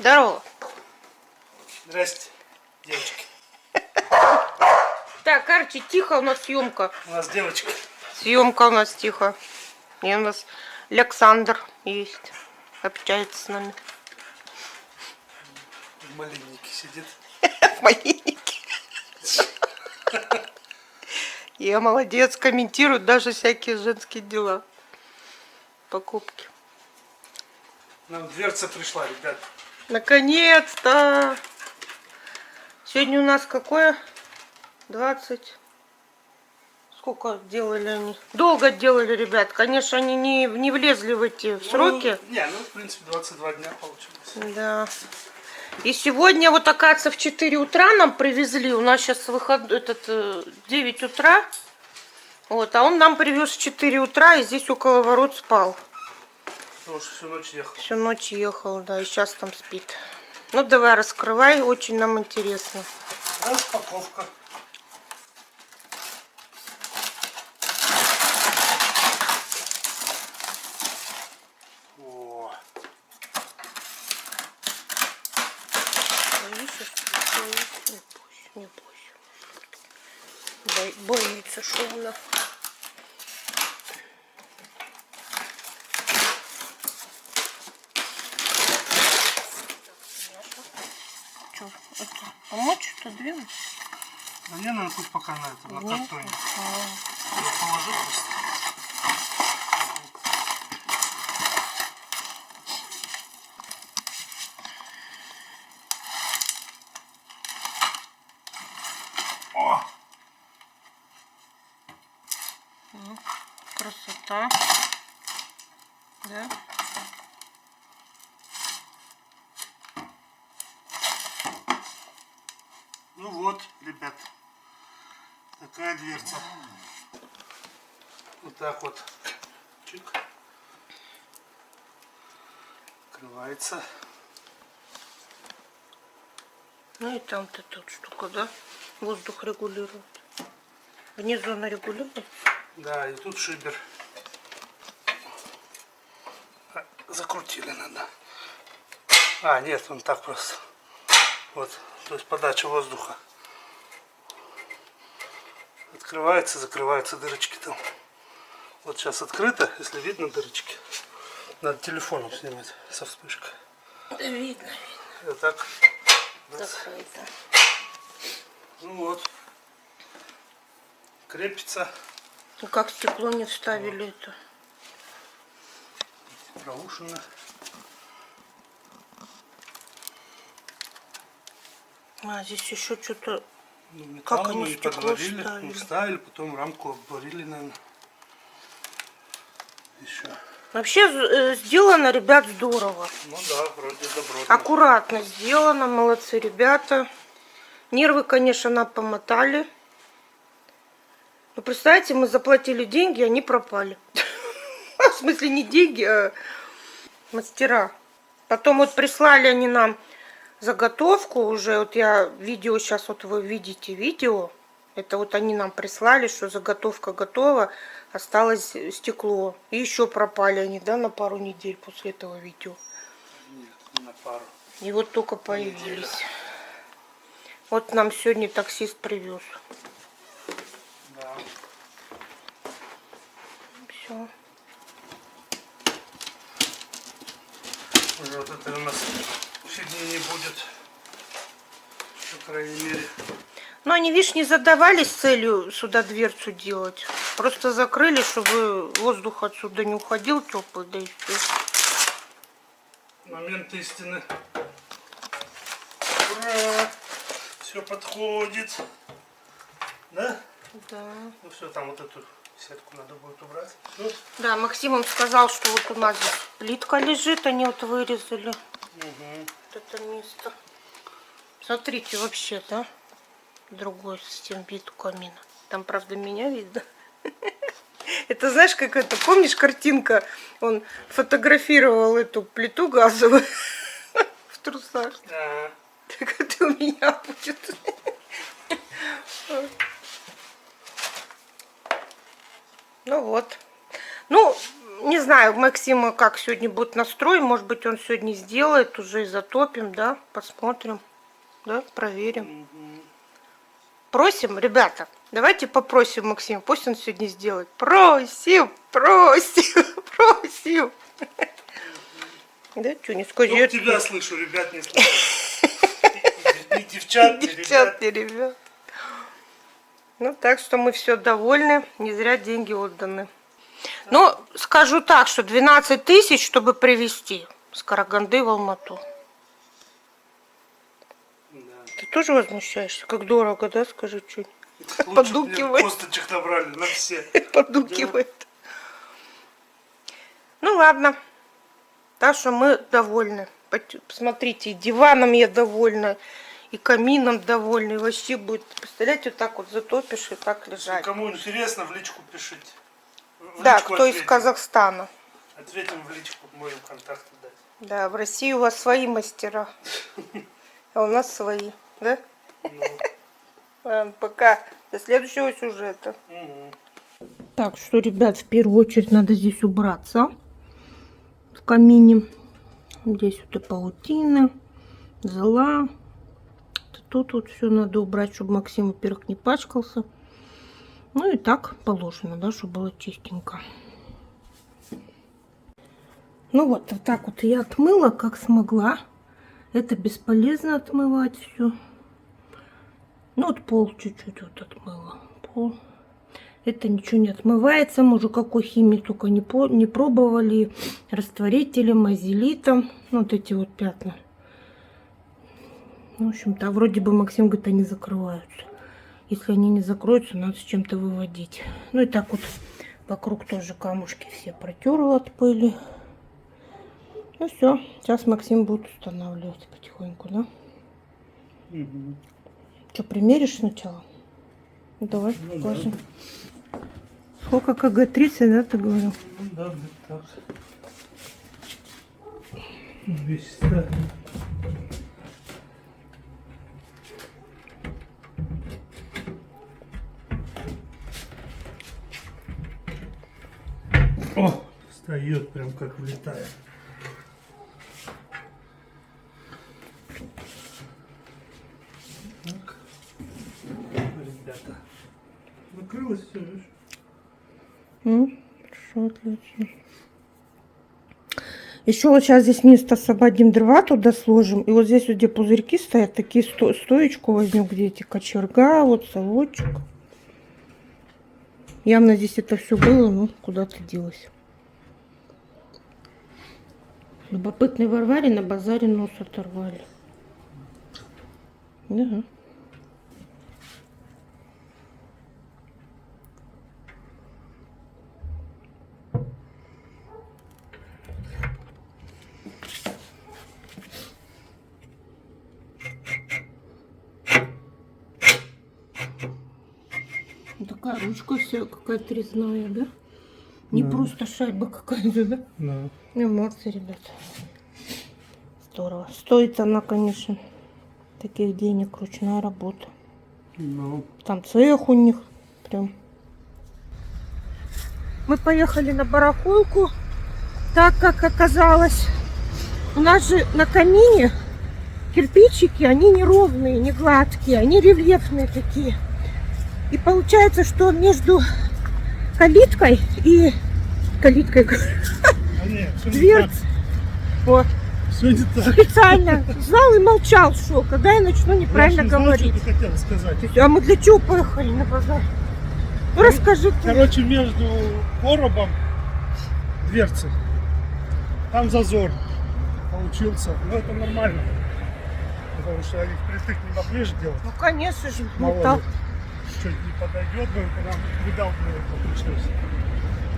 Здорово. Здрасте, девочки. Так, Арчи, тихо, у нас съемка. У нас девочка. Съемка у нас тихо. И у нас Александр есть. Общается с нами. В малиннике сидит. В малиннике. Я молодец, комментирует даже всякие женские дела. Покупки. Нам дверца пришла, ребят. Наконец-то! Сегодня у нас какое? 20. Сколько делали они? Долго делали, ребят. Конечно, они не влезли в эти сроки. В принципе, 22 дня получилось. Да. И сегодня, вот, оказывается, в 4 утра нам привезли. У нас сейчас 9 утра. Вот, а он нам привез в 4 утра и здесь около ворот спал. Потому что всю ночь ехал. Всю ночь ехал, да, и сейчас там спит. Ну, давай, раскрывай, очень нам интересно. Распаковка. О. Не бойся. Боится шумно. Что, это помочь, что двинуть? Да не, надо пусть пока на этом, на картоне. Я положу просто. О! Красота. Да? Ну вот, ребят, такая дверца. Вот так вот. Чик. Открывается. Ну и там-то тут штука, да? Воздух регулирует. Внизу она регулирует. Да, и тут шибер. Закрутили надо. А, нет, он так просто. Вот, то есть подача воздуха. Открывается, закрываются дырочки там. Вот сейчас открыто, если видно дырочки. Надо телефоном снимать со вспышкой. Да, видно. И вот так. Закрыто. Ну вот. Крепится. Ну как стекло не вставили вот. Это? Проушено. А, здесь еще что-то... Ну, металл как они мы стекло подварили, вставили? мы вставили, потом рамку обварили, наверное. Еще. Вообще сделано, ребят, здорово. Ну да, вроде добротно. Аккуратно сделано, молодцы ребята. Нервы, конечно, нам помотали. Но представьте, мы заплатили деньги, они пропали. В смысле, не деньги, а мастера. Потом вот прислали они нам заготовку уже. Вот я видео, сейчас вот вы видите видео. Это вот они нам прислали, что заготовка готова. Осталось стекло. И еще пропали они, да, на пару недель после этого видео. Нет, не на пару. И вот только появились. Вот нам сегодня таксист привез. Да. Все. Уже вот это у нас фигни не будет. По крайней мере. Но они, видишь, не задавались целью сюда дверцу делать. Просто закрыли, чтобы воздух отсюда не уходил теплый, да и все. Момент истины. Ура! Все подходит. Да? Да. Ну все, там вот эту сетку надо будет убрать. Все. Да, Максим им сказал, что вот у нас здесь плитка лежит, они вот вырезали. Угу. Вот это место. Смотрите, вообще, да? Другой систем вид у камина. Там, правда, меня видно. Это знаешь, как это, помнишь картинка? Он фотографировал эту плиту газовую в трусах. Да. Так это у меня будет. Ну вот. Ну, Не знаю, Максима как сегодня будет настрой. Может быть, он сегодня сделает, уже и затопим, да? Посмотрим, да? Проверим. Просим, ребята, давайте попросим Максима, пусть он сегодня сделает. Просим, просим, просим. Да, что, не скажи. Ну, тебя слышу, ребят не слышу. Ни девчат, ни Девчат, ни ребят. Ну, так что мы все довольны, не зря деньги отданы. Ну, скажу так, что 12 тысяч, чтобы привезти с Караганды в Алмату. Да. Ты тоже возмущаешься? Как дорого, да? Скажи что-нибудь. Лучше Подукивает. мне косточек набрали на все. Подукивает. Ну, ладно. Так что мы довольны. Посмотрите, и диваном я довольна, и камином довольна, и вообще будет, представляете, вот так вот затопишь и так лежать. Кому интересно, в личку пишите. В Да, личку кто из ответим. Казахстана. Ответим в личку, можем контакты дать. Да, в России у вас свои мастера, а у нас свои, да? Ну, Ладно, пока. До следующего сюжета. угу. Так, что, ребят, в первую очередь надо здесь убраться в камине. Здесь вот и паутина, зола. Тут вот все надо убрать, чтобы Максим, во-первых, не пачкался. Ну и так положено, да, чтобы было чистенько. Ну вот так вот я отмыла, как смогла. Это бесполезно отмывать все. Ну вот пол чуть-чуть вот отмыла. Пол. Это ничего не отмывается. Мы уже какой химии только не пробовали. Растворителем, азелитом. Вот эти вот пятна. В общем-то, вроде бы Максим говорит, они закрываются. Если они не закроются, надо с чем-то выводить. Ну и так вот вокруг тоже камушки все протерла от пыли. Ну все, сейчас Максим будет устанавливать потихоньку, да? Угу. Что, примеришь сначала? Ну, давай, Ну, покажем. Да. Сколько КГ-30, да, ты говорил? Ну да, где-то так. 200. О, встает прям как влетает. Так, ребята, накрылось все, видишь? Хорошо, отлично. Еще вот сейчас здесь место освободим, дрова туда сложим. И вот здесь вот, где пузырьки стоят, такие стоечку возьмем, где эти кочерга, вот совочек. Явно здесь это все было, но куда-то делось. Любопытной Варваре на базаре нос оторвали. Да. Такая ручка вся какая-то резная, да? Не Да. просто шайба какая-то, да? Да. Эмоции, ребят. Здорово. Стоит она, конечно, таких денег, ручная работа. Ну. Там цех у них прям. Мы поехали на барахолку, так как оказалось, у нас же на камине кирпичики, они неровные, не гладкие, они рельефные такие. И получается, что между калиткой и калиткой А нет, все не дверц. так. Вот. Все не так. Специально знал и молчал, что когда я начну неправильно Я ж не знал, говорить. что ты хотела сказать. А мы для чего поехали на базар? Ну расскажи ты. Короче, между коробом дверцы там зазор получился. Но это нормально. Потому что они впритык не могли же делать. Ну конечно же, Мало ну так. ли, чуть не подойдет, бы нам выдалбливать пришлось.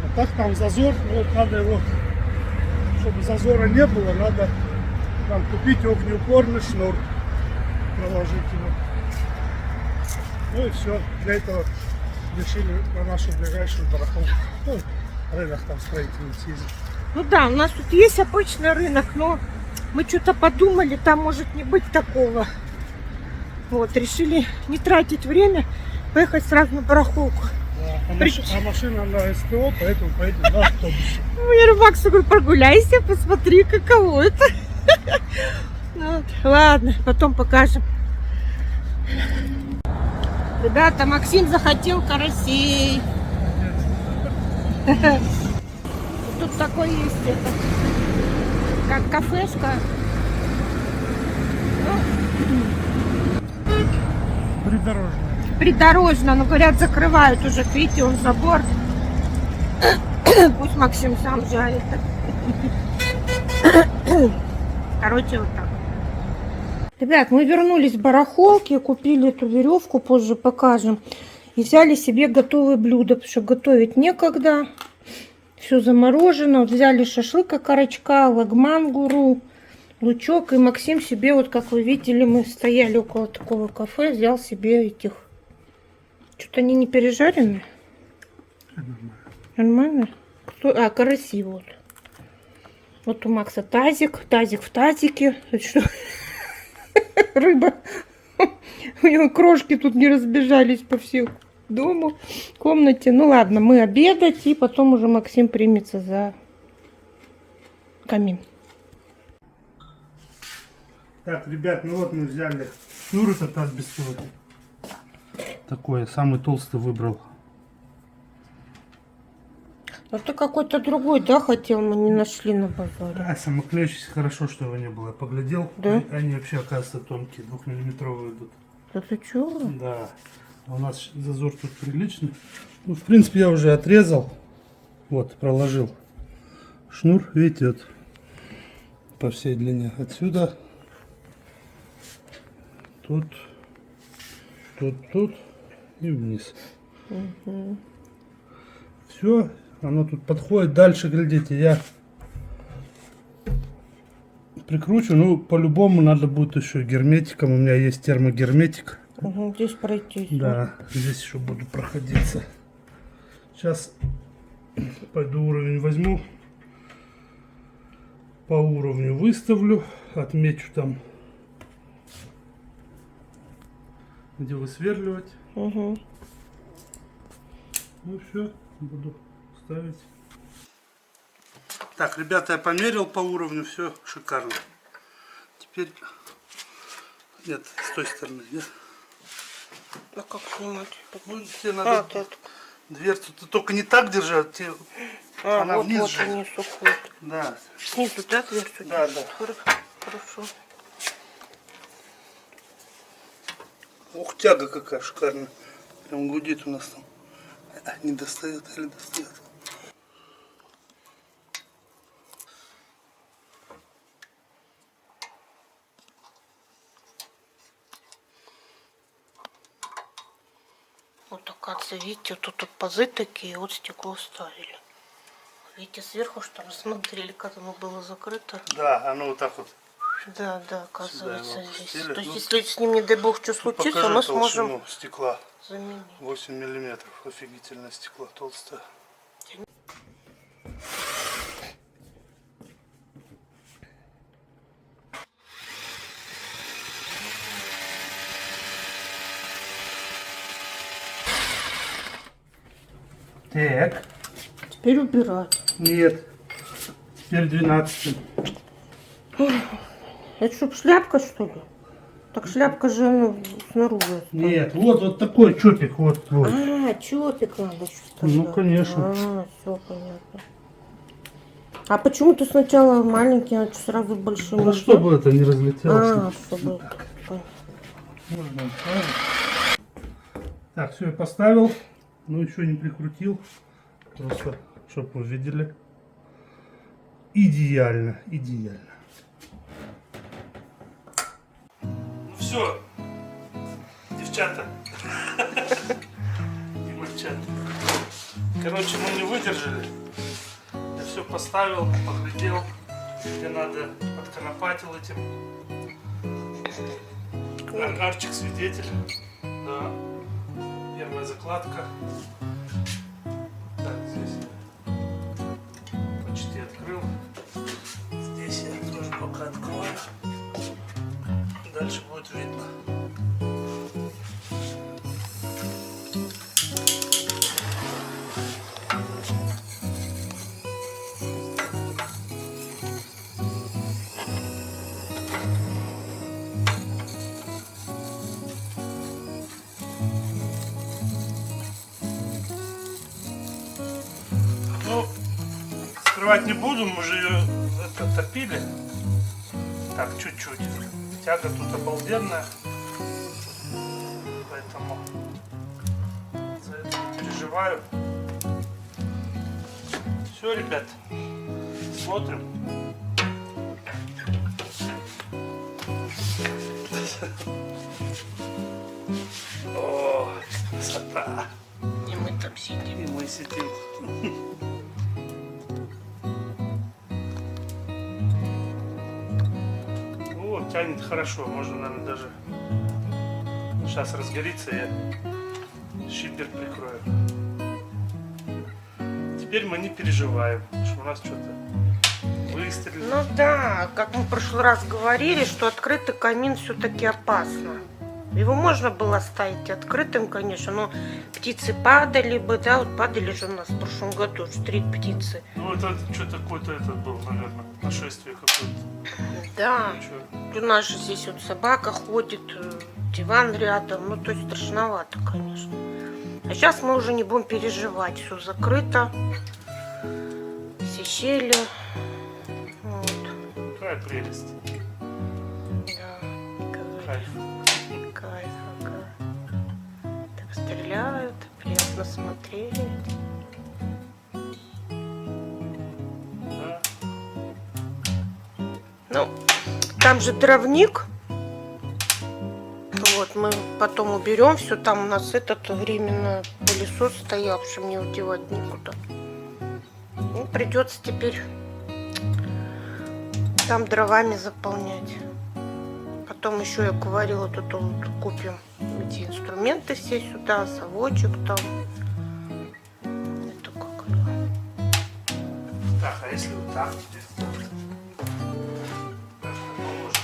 А так там зазор, вот надо его, чтобы зазора не было, надо там купить огнеупорный шнур, проложить его. Ну и все. Для этого решили на нашу ближайшую барахолку. Ну, рынок там строительный съездить. Ну да, у нас тут есть обычный рынок, но мы что-то подумали, там может не быть такого. Вот, решили не тратить время, поехать сразу на барахолку. Да. А машина на СТО, поэтому поедем на автобусе. Я Максу говорю, прогуляйся, посмотри, каково это. Ну вот, ладно, потом покажем. Ребята, Максим захотел карасей. Тут такой есть это, как кафешка. Придорожная. Придорожно, но говорят, закрывают уже. Видите, он забор. Пусть Максим сам жарит. Короче, вот так. Ребят, мы вернулись в барахолки, купили эту веревку, позже покажем. И взяли себе готовые блюда, потому что готовить некогда. Все заморожено. Вот взяли шашлык окорочка, лагман-гуру, лучок. И Максим себе, вот как вы видели, мы стояли около такого кафе, взял себе этих. Что-то они не пережаренные. Нормально? А, караси вот. Вот у Макса тазик. Тазик в тазике. Это что? Рыба. У него крошки тут не разбежались по всему дому, комнате. Ну ладно, мы обедать, и потом уже Максим примется за камин. Так, ребят, ну вот мы взяли шнур этот асбестовый. Такой, самый толстый выбрал. Ну ты какой-то другой, да, хотел, мы не нашли на базаре. А, самоклеющийся, хорошо, что его не было. Я поглядел, Да? они вообще, оказывается, тонкие, 2-миллиметровые идут. Да ты чё? Да, а у нас зазор тут приличный. Ну, в принципе, я уже отрезал. Вот, проложил шнур, видите, вот по всей длине. Отсюда, тут и вниз. Угу. Все, оно тут подходит. Дальше, глядите, я прикручу. Ну, по-любому надо будет еще герметиком. У меня есть термогерметик. Угу, здесь пройтись. Да, здесь еще буду проходиться. Сейчас пойду уровень возьму. По уровню выставлю. Отмечу там, где высверливать. Угу. Ну все, буду ставить. Так, ребята, я померил по уровню, все шикарно. Теперь нет, с той стороны, нет? А как снимать? Ну, тебе надо дверцу, ты только не так держать, тебе она вот, вниз вот же. вниз уходит. Да. Снизу, да, дверцу? Да, да. Хорошо. Ух, тяга какая шикарная. Прям гудит у нас там. Не достает или достает. Вот оказывается, видите, вот тут пазы такие, вот стекло ставили. Видите, сверху, что рассмотрели, как оно было закрыто. Да, оно вот так вот. Да, оказывается, здесь. Пустили. То есть, если с ним, не дай бог, что случится, мы сможем стекла. заменить. 8 миллиметров. Офигительное стекло, толстое. Так. Теперь убирать. Нет. Теперь 12. Это чтоб шляпка, что ли? Так шляпка же ну, снаружи. Нет, вот такой чопик. Вот. А, чопик надо что-то. Ну, конечно. А, все понятно. А почему ты сначала маленький, а сразу большим? Ну, чтобы это не разлетелось. А, чтобы... Можно. Так, все, я поставил. Но еще не прикрутил. Просто, чтобы вы видели. Идеально, идеально. Ну все, девчата и мальчата. Короче, мы не выдержали. Я все поставил, поглядел. Тебе надо подконопатил этим. Арчик свидетель. Да. Первая закладка. Так, здесь почти открыл. Здесь я тоже пока открою. Дальше будет видно. открывать не буду, мы же ее топили. Так, чуть-чуть. Тяга тут обалденная. Поэтому за это не переживаю. Все, ребят, смотрим. О, красота. И мы там сидим. И мы сидим. О, тянет хорошо. Можно, наверное, даже сейчас разгорится, я шипер прикрою. Теперь мы не переживаем, что у нас что-то выстрелило. Ну да, как мы в прошлый раз говорили, что открытый камин все-таки опасно. Его можно было оставить открытым, конечно, но птицы падали бы, да, вот падали же у нас в прошлом году, 3 птицы. Ну это что такое-то это было, наверное, нашествие какое-то. Да, Чё? у нас же здесь вот собака ходит, диван рядом, ну то есть страшновато, конечно. А сейчас мы уже не будем переживать, все закрыто, все щели. Вот. Какая прелесть. Да, говорю. Кайф. Кайф, ага. Так стреляют, приятно смотреть. Да. Ну, там же дровник. Вот, мы потом уберем все. Там у нас этот временно пылесос стоял, чтобы не удевать никуда. Ну, придется теперь там дровами заполнять. Потом еще я говорила, тут вот купим эти инструменты все сюда, совочек там. Это как ее? Так, а если вот так теперь? Так, поможет.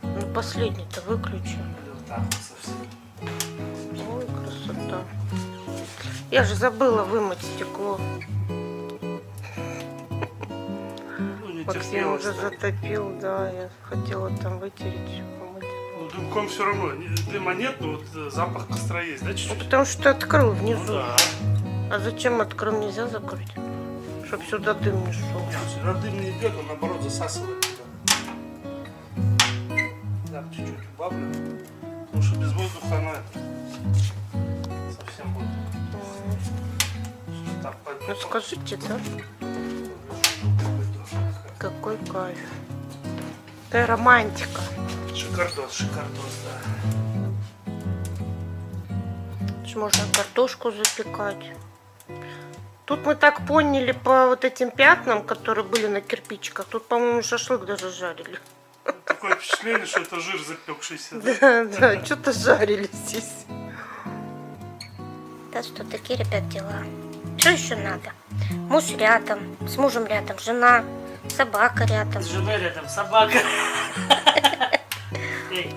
Ну, последний-то выключи. Или вот так вот совсем. Ой, красота. Я же забыла вымыть стекло. Ну, не Максим терпелось, уже да. затопил, да, я хотела там вытереть, помыть. Ну, дымком все равно. Дыма нет, но вот запах костра есть, да, Ну, чуть-чуть? потому что ты открыл Ну внизу. да. А зачем открыл? Нельзя закрыть? Чтоб сюда дым не шел. Нет, сюда дым не идет, он наоборот засасывает туда. Так, чуть-чуть убавлю. Потому что без воздуха она совсем будет. Так, пойду. Ну скажите, да? Какой кайф. Это романтика. Шикардос, шикардос, да. Ж можно картошку запекать. Тут мы так поняли по вот этим пятнам, которые были на кирпичиках. Тут, по-моему, шашлык даже жарили. Такое впечатление, что это жир запекшийся. Да? Да, да, что-то жарили здесь. Да что, такие, ребят, дела. Что еще надо? Муж рядом, с мужем рядом, жена, собака рядом. С женой рядом собака. Эй,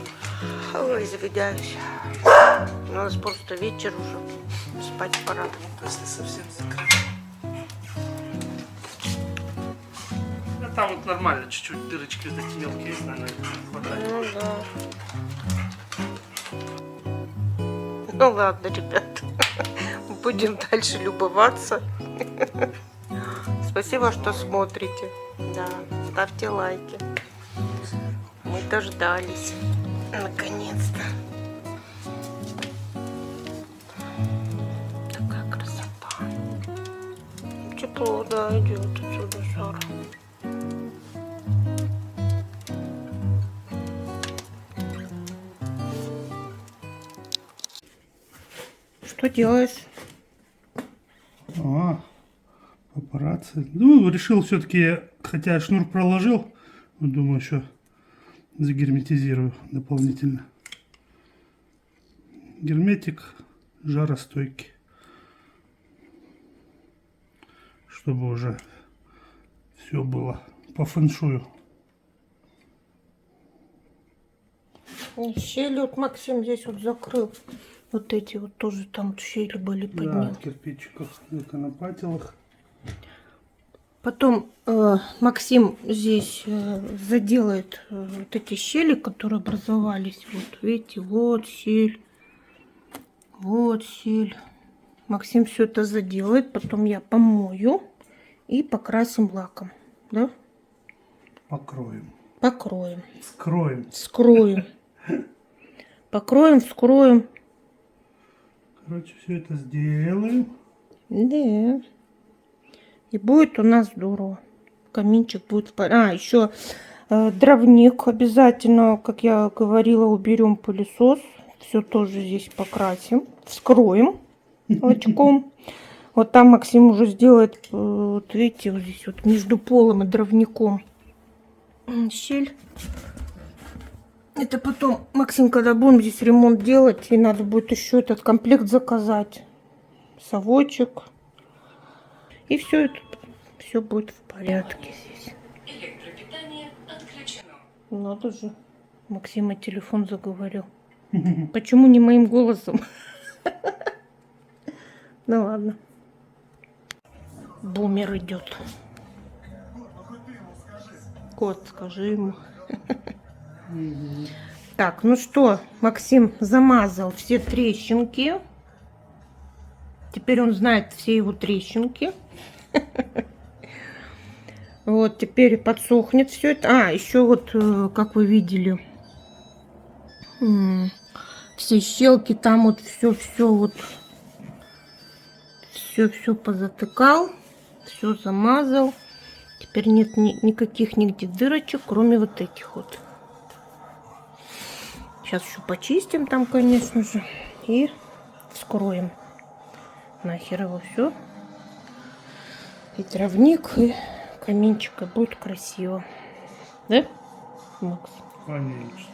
Ой, извиняюсь. У нас просто вечер уже. Спать пора. Если совсем закрыть. А там вот нормально, чуть-чуть дырочки вот эти мелкие есть, наверное, хватает. Ну да. Ну ладно, ребят. Будем дальше любоваться. Спасибо, что смотрите. Да, ставьте лайки. Мы дождались. Наконец-то. Такая красота. Тепло, да, идет отсюда жар. Что делаешь? Папарацци. Ну, решил все-таки, хотя шнур проложил, но думаю, еще загерметизирую дополнительно. Герметик жаростойкий. Чтобы уже все было по фэншую. Щели вот Максим здесь вот закрыл. Вот эти вот тоже там щели были под Да, ним. кирпичиков, законопатилах. Потом Максим здесь заделает вот эти щели, которые образовались. Вот видите, вот щель. Вот щель. Максим все это заделает, потом я помою и покрасим лаком, да? Покроем. Покроем. Скроем. Скроем. Покроем, вскроем. Короче, все это сделаем. Да. И будет у нас здорово. Каминчик будет в порядке. А, еще дровник обязательно, как я говорила, уберем пылесос. Все тоже здесь покрасим. Вскроем лачком. Вот там Максим уже сделает, вот видите, вот здесь вот между полом и дровником щель. Это потом, Максим, когда будем здесь ремонт делать, и надо будет еще этот комплект заказать. Совочек. И все это, все будет в порядке здесь. Электропитание отключено. Надо же. Максима телефон заговорил. Почему не моим голосом? Ну ладно. Бумер идет. Кот, скажи ему. Так, ну что, Максим замазал все трещинки. Теперь он знает все его трещинки. Вот, теперь подсохнет все это. А, еще вот, как вы видели, все щелки там вот все вот, все позатыкал, все замазал. Теперь нет никаких нигде дырочек, кроме вот этих вот. Сейчас еще почистим там, конечно же, и вскроем. Нахер его все. И травник, и каминчик, и будет красиво. Да, Макс? Конечно.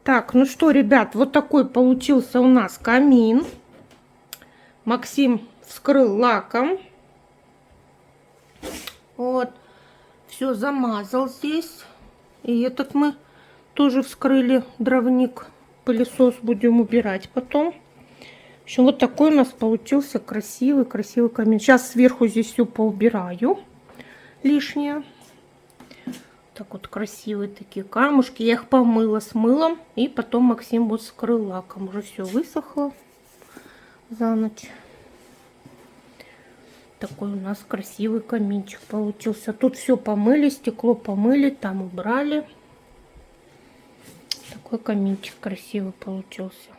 Так, ну что, ребят, вот такой получился у нас камин. Максим вскрыл лаком. Вот. Все замазал здесь. И этот мы тоже вскрыли дровник. Пылесос будем убирать потом. В общем, вот такой у нас получился красивый камин. Сейчас сверху здесь все поубираю лишнее. Так вот красивые такие камушки. Я их помыла с мылом. И потом Максим вот вскрыл лаком. Уже все высохло за ночь. Такой у нас красивый каминчик получился. Тут все помыли, стекло помыли, там убрали. Такой каминчик красивый получился.